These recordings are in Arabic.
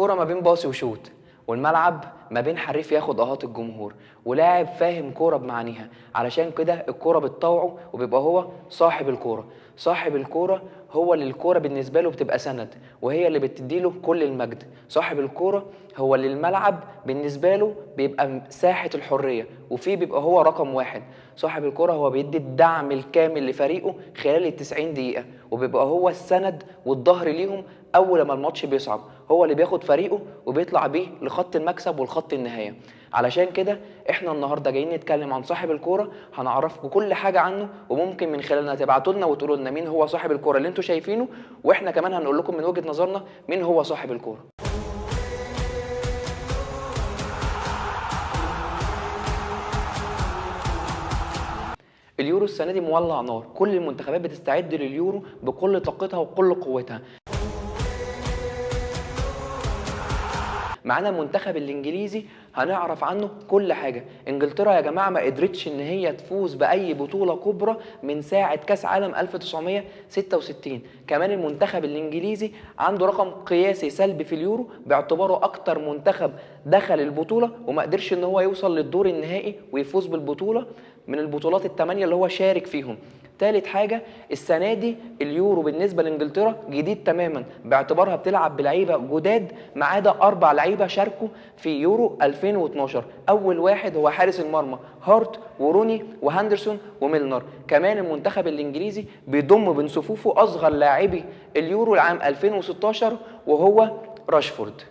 الكوره ما بين باصي وشوت، والملعب ما بين حريف ياخد اهات الجمهور ولاعب فاهم كوره بمعانيها. علشان كده الكوره بتطوعه وبيبقى هو صاحب الكوره. صاحب الكوره هو اللي الكوره بالنسبه له بتبقى سند، وهي اللي بتديله كل المجد. صاحب الكوره هو اللي الملعب بالنسبه له بيبقى ساحه الحريه، وفيه بيبقى هو رقم واحد. صاحب الكوره هو بيدي الدعم الكامل لفريقه خلال ال90 دقيقه، وبيبقى هو السند والظهر ليهم اول ما الماتش بيصعب. هو اللي بياخد فريقه وبيطلع بيه لخط المكسب والخط النهايه. علشان كده احنا النهارده جايين نتكلم عن صاحب الكوره، هنعرفكم كل حاجه عنه، وممكن من خلالنا تبعتوا لنا وتقولوا لنا مين هو صاحب الكوره اللي انتوا شايفينه، واحنا كمان هنقول لكم من وجهه نظرنا مين هو صاحب الكوره. اليورو السنه دي مولع نار، كل المنتخبات بتستعد لليورو بكل طاقتها وكل قوتها. معانا المنتخب الانجليزي هنعرف عنه كل حاجه. انجلترا يا جماعه ما قدرتش ان هي تفوز باي بطوله كبرى من ساعه كاس عالم 1966. كمان المنتخب الانجليزي عنده رقم قياسي سلبي في اليورو باعتباره اكتر منتخب دخل البطوله وما قدرش ان هو يوصل للدور النهائي ويفوز بالبطوله من البطولات ال8 اللي هو شارك فيهم. تالت حاجة، السنة دي اليورو بالنسبة لإنجلترا جديد تماما باعتبارها بتلعب بلعيبة جداد، ما عدا 4 لعيبة شاركوا في يورو 2012. أول واحد هو حارس المرمى هارت وروني وهاندرسون وميلنر. كمان المنتخب الإنجليزي بيضم بين صفوفه أصغر لاعبي اليورو العام 2016 وهو راشفورد.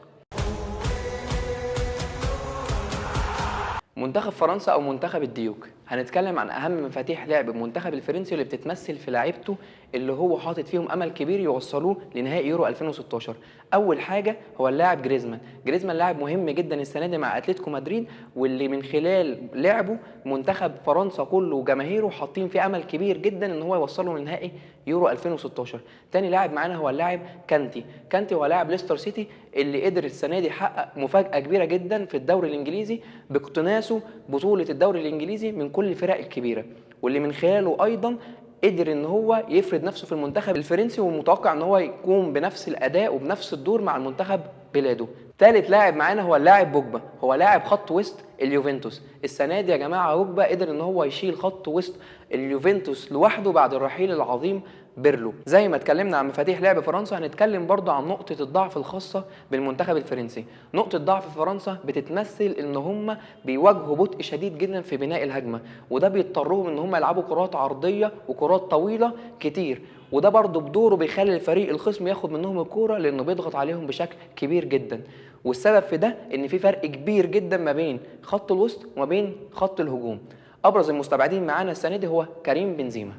منتخب فرنسا او منتخب الديوك، هنتكلم عن اهم مفاتيح لعب المنتخب الفرنسي اللي بتتمثل في لعيبته اللي هو حاطط فيهم امل كبير يوصلوه لنهائي يورو 2016. اول حاجه هو اللاعب جريزمان لاعب مهم جدا السنه دي مع اتلتيكو مدريد، واللي من خلال لعبه منتخب فرنسا كله وجماهيره حاطين فيه امل كبير جدا ان هو يوصله لنهائي يورو 2016. تاني لاعب معانا هو اللاعب كانتي هو لاعب ليستر سيتي اللي قدر السنه دي يحقق مفاجاه كبيره جدا في الدوري الانجليزي باقتناصه بطوله الدوري الانجليزي من كل الفرق الكبيره، واللي من خلاله ايضا قدر ان هو يفرض نفسه في المنتخب الفرنسي، ومتوقع ان هو يقوم بنفس الاداء وبنفس الدور مع المنتخب بلاده. ثالث لاعب معانا هو اللاعب بوجبا، هو لاعب خط وسط اليوفنتوس. السنه دي يا جماعه بوجبا قدر ان هو يشيل خط وسط اليوفنتوس لوحده بعد الرحيل العظيم بيرلو. زي ما اتكلمنا عن مفاتيح لعب فرنسا، هنتكلم برضه عن نقطة الضعف الخاصة بالمنتخب الفرنسي. نقطة ضعف فرنسا بتتمثل ان هم بيواجهوا بطء شديد جدا في بناء الهجمة، وده بيضطرهم ان هم يلعبوا كرات عرضية وكرات طويلة كتير، وده برضه بدوره بيخلي الفريق الخصم ياخد منهم الكورة لانه بيضغط عليهم بشكل كبير جدا. والسبب في ده ان في فرق كبير جدا ما بين خط الوسط وما بين خط الهجوم. ابرز المستبعدين معانا السنة دي هو كريم بنزيما.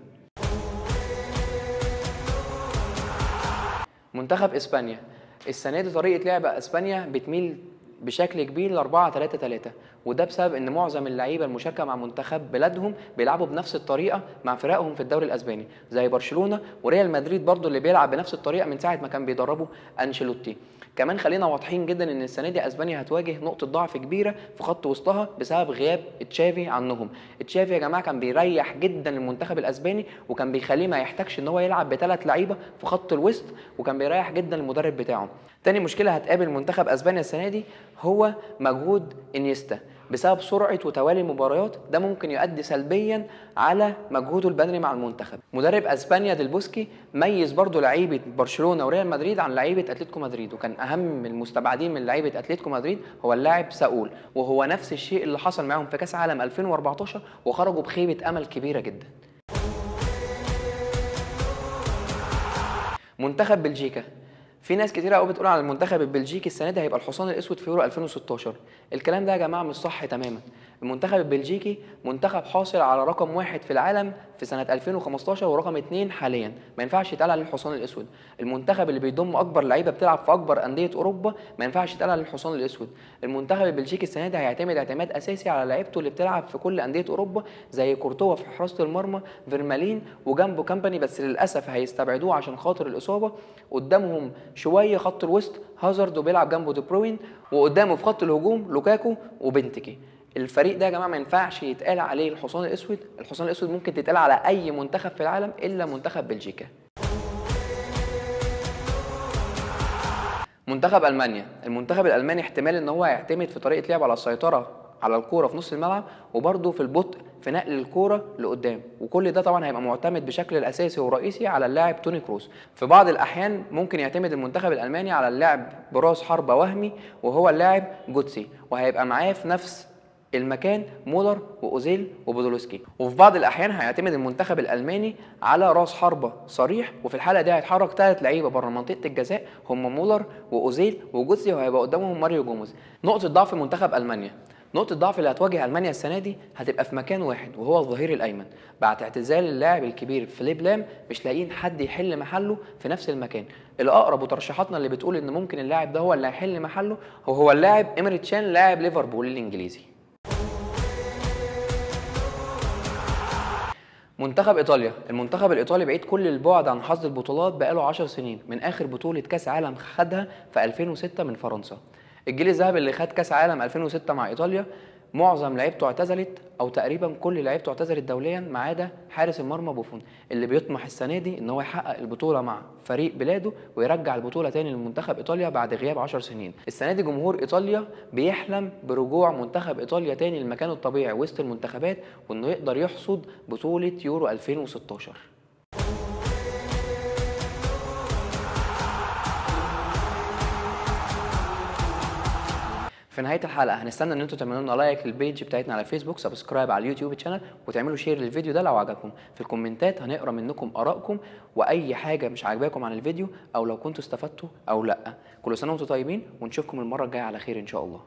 منتخب اسبانيا، السنه دي طريقه لعب اسبانيا بتميل بشكل كبير ل 4-3-3، وده بسبب ان معظم اللعيبه المشاركه مع منتخب بلادهم بيلعبوا بنفس الطريقه مع فرقهم في الدوري الاسباني، زي برشلونه وريال مدريد برضو اللي بيلعب بنفس الطريقه من ساعه ما كان بيدربوا انشيلوتي. كمان خلينا واضحين جدا ان السنه دي اسبانيا هتواجه نقطه ضعف كبيره في خط وسطها بسبب غياب تشافي عنهم. تشافي يا جماعه كان بيريح جدا المنتخب الاسباني، وكان بيخليه ما يحتاجش ان هو يلعب ب3 لعيبه في خط الوسط، وكان بيريح جدا المدرب بتاعه. تاني مشكله هتقابل منتخب اسبانيا السنه دي هو مجهود انيستا، بسبب سرعه وتوالي المباريات ده ممكن يؤدي سلبيا على مجهوده البدني مع المنتخب. مدرب اسبانيا ديل بوسكي ميز برضو لعيبه برشلونه وريال مدريد عن لعيبه اتلتيكو مدريد، وكان اهم المستبعدين من لعيبه اتلتيكو مدريد هو اللاعب ساول، وهو نفس الشيء اللي حصل معاهم في كاس عالم 2014 وخرجوا بخيبه امل كبيره جدا. منتخب بلجيكا، في ناس كتير قوي بتقول على المنتخب البلجيكي السنه دي هيبقى الحصان الاسود في يورو 2016. الكلام ده يا جماعه مش صح تماما. المنتخب البلجيكي منتخب حاصل على رقم 1 في العالم في سنه 2015 ورقم 2 حاليا، ما ينفعش يتقال عليه الحصان الاسود. المنتخب اللي بيضم اكبر لعيبه بتلعب في اكبر انديه اوروبا ما ينفعش يتقال عليه الحصان الاسود. المنتخب البلجيكي السنه دي هيعتمد اعتماد اساسي على لعيبته اللي بتلعب في كل انديه اوروبا، زي كورتوا في حراسه المرمى، فيرمالين وجنبه كامباني، بس للاسف هيستبعدوه عشان خاطر الاصابه. قدامهم شويه خط الوسط هازارد وبيلعب جنبه دي بروين، وقدامه في خط الهجوم لوكاكو وبنتكي. الفريق ده يا جماعه ما ينفعش يتقال عليه الحصان الاسود. الحصان الاسود ممكن تتقال على اي منتخب في العالم الا منتخب بلجيكا. منتخب المانيا، المنتخب الالماني احتمال ان هو يعتمد في طريقه لعب على السيطره على الكوره في نص الملعب، وبرده في البطء في نقل الكوره لقدام، وكل ده طبعا هيبقى معتمد بشكل الاساسي ورئيسي على اللاعب توني كروس. في بعض الاحيان ممكن يعتمد المنتخب الالماني على اللاعب براس حربة وهمي وهو اللاعب جوتسي، وهيبقى معاه في نفس المكان مولر واوزيل وبودولوسكي. وفي بعض الاحيان هيعتمد المنتخب الالماني على راس حربة صريح، وفي الحاله دي هيتحرك 3 لعيبه بره منطقه الجزاء هم مولر واوزيل وجوتسي، وهيبقى قدامهم ماريو جوميز. نقطه ضعف منتخب المانيا، نقطة الضعف اللي هتواجه المانيا السنة دي هتبقى في مكان واحد وهو الظهير الأيمن. بعد اعتزال اللاعب الكبير فيليب لام مش لاقيين حد يحل محله في نفس المكان. الأقرب وترشيحاتنا اللي بتقول إن ممكن اللاعب ده هو اللي هيحل محله هو اللاعب إيمري تشان لاعب ليفربول الإنجليزي. منتخب ايطاليا، المنتخب الايطالي بعيد كل البعد عن حظ البطولات بقاله 10 سنين من اخر بطوله كاس عالم خدها في 2006 من فرنسا. الجيل الذهبي اللي خد كاس عالم 2006 مع ايطاليا معظم لعيبته اعتزلت، او تقريبا كل لعيبته اعتزلت دوليا ما عدا حارس المرمى بوفون اللي بيطمح السنه دي ان هو يحقق البطوله مع فريق بلاده ويرجع البطوله تاني لمنتخب ايطاليا بعد غياب 10 سنين. السنه دي جمهور ايطاليا بيحلم برجوع منتخب ايطاليا تاني لمكانه الطبيعي وسط المنتخبات، وانه يقدر يحصد بطوله يورو 2016. في نهايه الحلقه هنستنى ان انتوا تعملوا لنا لايك للبيج بتاعتنا على فيسبوك، سبسكرايب على اليوتيوب شانل، وتعملوا شير للفيديو ده لو عجبكم. في الكومنتات هنقرا منكم ارائكم واي حاجه مش عاجباكم عن الفيديو، او لو كنتوا استفدتوا او لا. كل سنه وانتم طيبين، ونشوفكم المره الجايه على خير ان شاء الله.